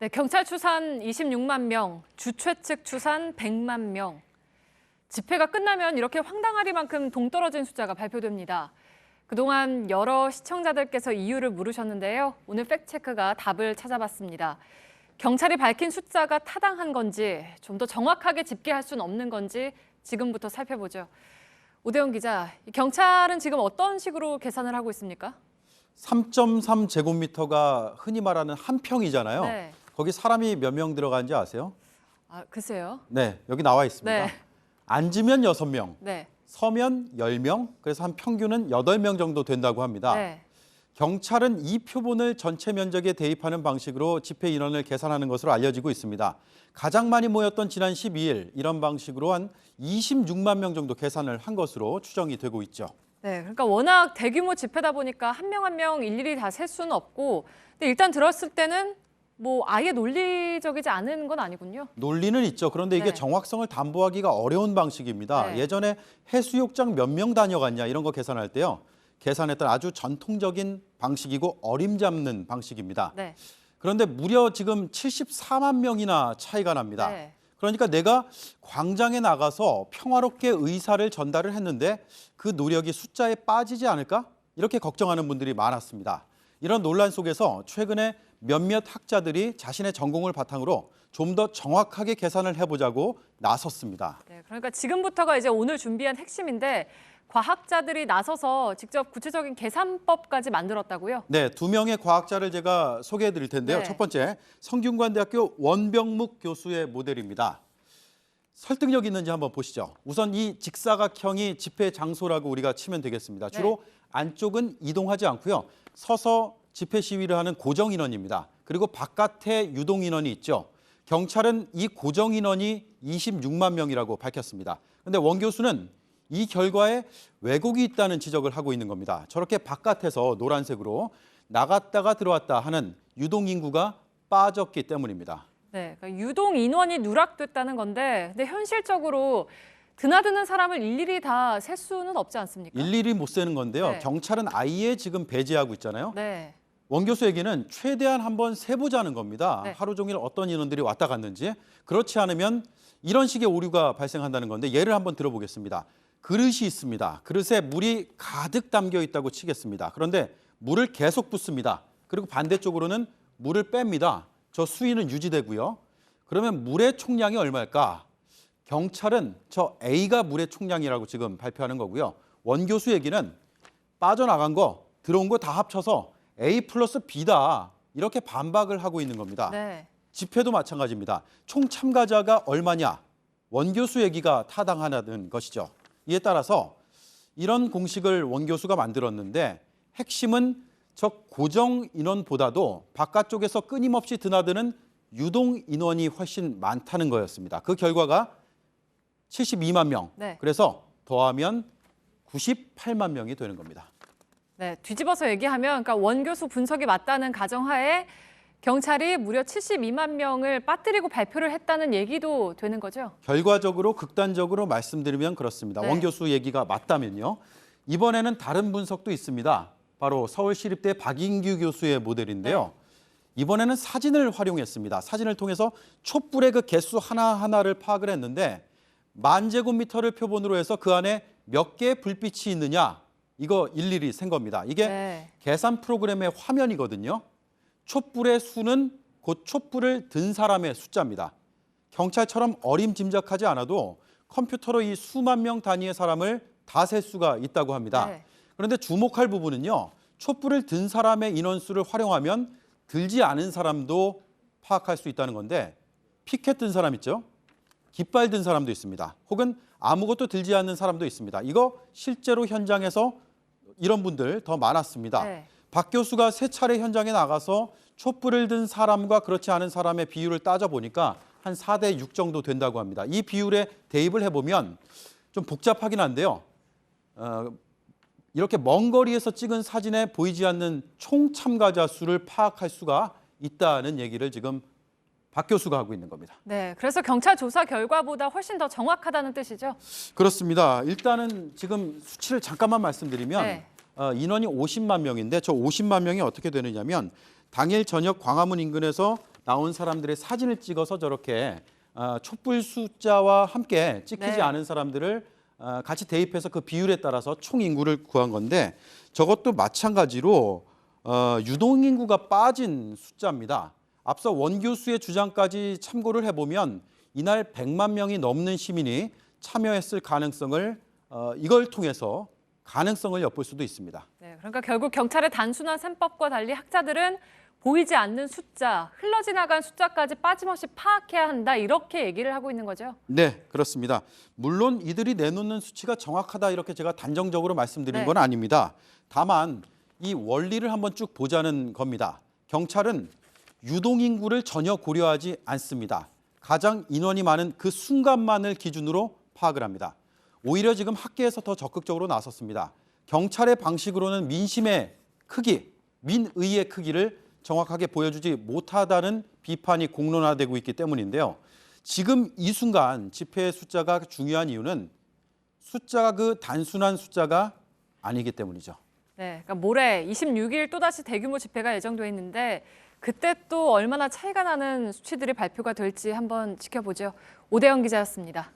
네, 경찰 추산 26만 명, 주최 측 추산 100만 명. 집회가 끝나면 이렇게 황당하리만큼 동떨어진 숫자가 발표됩니다. 그동안 여러 시청자들께서 이유를 물으셨는데요. 오늘 팩트체크가 답을 찾아봤습니다. 경찰이 밝힌 숫자가 타당한 건지, 좀 더 정확하게 집계할 수는 없는 건지 지금부터 살펴보죠. 오대영 기자, 경찰은 지금 어떤 식으로 계산을 하고 있습니까? 3.3제곱미터가 흔히 말하는 한 평이잖아요. 네. 거기 사람이 몇 명 들어가는지 아세요? 아, 글쎄요. 네, 여기 나와 있습니다. 네. 앉으면 6명, 네. 서면 10명, 그래서 한 평균은 8명 정도 된다고 합니다. 네. 경찰은 경찰은 이 표본을 전체 면적에 대입하는 방식으로 집회 인원을 계산하는 것으로 알려지고 있습니다. 가장 많이 모였던 지난 12일 이런 방식으로 한 26만 명 정도 계산을 한 것으로 추정이 되고 있죠. 네, 그러니까 워낙 대규모 집회다 보니까 한 명 한 명 일일이 다 셀 수는 없고, 근데 일단 들었을 때는 뭐 아예 논리적이지 않은 건 아니군요. 논리는 있죠. 그런데 이게 네. 정확성을 담보하기가 어려운 방식입니다. 네. 예전에 해수욕장 몇 명 다녀갔냐 이런 거 계산할 때요. 계산했던 아주 전통적인 방식이고 어림잡는 방식입니다. 네. 그런데 무려 지금 74만 명이나 차이가 납니다. 네. 그러니까 내가 광장에 나가서 평화롭게 의사를 전달을 했는데 그 노력이 숫자에 빠지지 않을까? 이렇게 걱정하는 분들이 많았습니다. 이런 논란 속에서 최근에 몇몇 학자들이 자신의 전공을 바탕으로 좀 더 정확하게 계산을 해보자고 나섰습니다. 네, 그러니까 지금부터가 이제 오늘 준비한 핵심인데, 과학자들이 나서서 직접 구체적인 계산법까지 만들었다고요? 네, 2명의 과학자를 제가 소개해 드릴 텐데요. 네. 첫 번째, 성균관대학교 원병묵 교수의 모델입니다. 설득력 있는지 한번 보시죠. 우선 이 직사각형이 집회 장소라고 우리가 치면 되겠습니다. 주로 안쪽은 이동하지 않고요. 서서 집회 시위를 하는 고정 인원입니다. 그리고 바깥에 유동 인원이 있죠. 경찰은 이 고정 인원이 26만 명이라고 밝혔습니다. 그런데 원 교수는 이 결과에 왜곡이 있다는 지적을 하고 있는 겁니다. 저렇게 바깥에서 노란색으로 나갔다가 들어왔다 하는 유동 인구가 빠졌기 때문입니다. 네, 그러니까 유동 인원이 누락됐다는 건데, 근데 현실적으로 드나드는 사람을 일일이 다 셀 수는 없지 않습니까? 일일이 못 세는 건데요. 네. 경찰은 아예 지금 배제하고 있잖아요. 네. 원 교수 얘기는 최대한 한번 세보자는 겁니다. 네. 하루 종일 어떤 인원들이 왔다 갔는지. 그렇지 않으면 이런 식의 오류가 발생한다는 건데 예를 한번 들어보겠습니다. 그릇이 있습니다. 그릇에 물이 가득 담겨 있다고 치겠습니다. 그런데 물을 계속 붓습니다. 그리고 반대쪽으로는 물을 뺍니다. 저 수위는 유지되고요. 그러면 물의 총량이 얼마일까? 경찰은 저 A가 물의 총량이라고 지금 발표하는 거고요. 원 교수 얘기는 빠져나간 거, 들어온 거 다 합쳐서 A 플러스 B다. 이렇게 반박을 하고 있는 겁니다. 네. 집회도 마찬가지입니다. 총 참가자가 얼마냐? 원 교수 얘기가 타당하다는 것이죠. 이에 따라서 이런 공식을 원 교수가 만들었는데 핵심은 저 고정 인원보다도 바깥쪽에서 끊임없이 드나드는 유동 인원이 훨씬 많다는 거였습니다. 그 결과가 72만 명. 네. 그래서 더하면 98만 명이 되는 겁니다. 네, 뒤집어서 얘기하면, 그러니까 원 교수 분석이 맞다는 가정하에 경찰이 무려 72만 명을 빠뜨리고 발표를 했다는 얘기도 되는 거죠? 결과적으로 극단적으로 말씀드리면 그렇습니다. 네. 원 교수 얘기가 맞다면요. 이번에는 다른 분석도 있습니다. 바로 서울시립대 박인규 교수의 모델인데요. 이번에는 사진을 활용했습니다. 사진을 통해서 촛불의 그 개수 하나하나를 파악을 했는데 10,000제곱미터를 표본으로 해서 그 안에 몇 개의 불빛이 있느냐, 이거 일일이 센 겁니다. 이게 네. 계산 프로그램의 화면이거든요. 촛불의 수는 곧 촛불을 든 사람의 숫자입니다. 경찰처럼 어림짐작하지 않아도 컴퓨터로 이 수만 명 단위의 사람을 다 셀 수가 있다고 합니다. 네. 그런데 주목할 부분은요. 촛불을 든 사람의 인원수를 활용하면 들지 않은 사람도 파악할 수 있다는 건데, 피켓 든 사람 있죠? 깃발 든 사람도 있습니다. 혹은 아무것도 들지 않는 사람도 있습니다. 이거 실제로 현장에서 이런 분들 더 많았습니다. 네. 박 교수가 3차례 현장에 나가서 촛불을 든 사람과 그렇지 않은 사람의 비율을 따져보니까 한 4대 6 정도 된다고 합니다. 이 비율에 대입을 해보면 좀 복잡하긴 한데요. 이렇게 먼 거리에서 찍은 사진에 보이지 않는 총 참가자 수를 파악할 수가 있다는 얘기를 지금 박 교수가 하고 있는 겁니다. 네, 그래서 경찰 조사 결과보다 훨씬 더 정확하다는 뜻이죠? 그렇습니다. 일단은 지금 수치를 잠깐만 말씀드리면 네. 인원이 50만 명인데 저 50만 명이 어떻게 되느냐면 당일 저녁 광화문 인근에서 나온 사람들의 사진을 찍어서 저렇게 촛불 숫자와 함께 찍히지 네. 않은 사람들을 같이 대입해서 그 비율에 따라서 총 인구를 구한 건데 저것도 마찬가지로 유동인구가 빠진 숫자입니다. 앞서 원 교수의 주장까지 참고를 해보면 이날 100만 명이 넘는 시민이 참여했을 가능성을 이걸 통해서 가능성을 엿볼 수도 있습니다. 네, 그러니까 결국 경찰의 단순한 셈법과 달리 학자들은 보이지 않는 숫자, 흘러지나간 숫자까지 빠짐없이 파악해야 한다 이렇게 얘기를 하고 있는 거죠. 네, 그렇습니다. 물론 이들이 내놓는 수치가 정확하다 이렇게 제가 단정적으로 말씀드린 네. 건 아닙니다. 다만 이 원리를 한번 쭉 보자는 겁니다. 경찰은 유동인구를 전혀 고려하지 않습니다. 가장 인원이 많은 그 순간만을 기준으로 파악을 합니다. 오히려 지금 학계에서 더 적극적으로 나섰습니다. 경찰의 방식으로는 민심의 크기, 민의의 크기를 정확하게 보여주지 못하다는 비판이 공론화되고 있기 때문인데요. 지금 이 순간 집회의 숫자가 중요한 이유는 숫자가 그 단순한 숫자가 아니기 때문이죠. 네, 그러니까 모레 26일 또다시 대규모 집회가 예정돼 있는데 그때 또 얼마나 차이가 나는 수치들이 발표가 될지 한번 지켜보죠. 오대영 기자였습니다.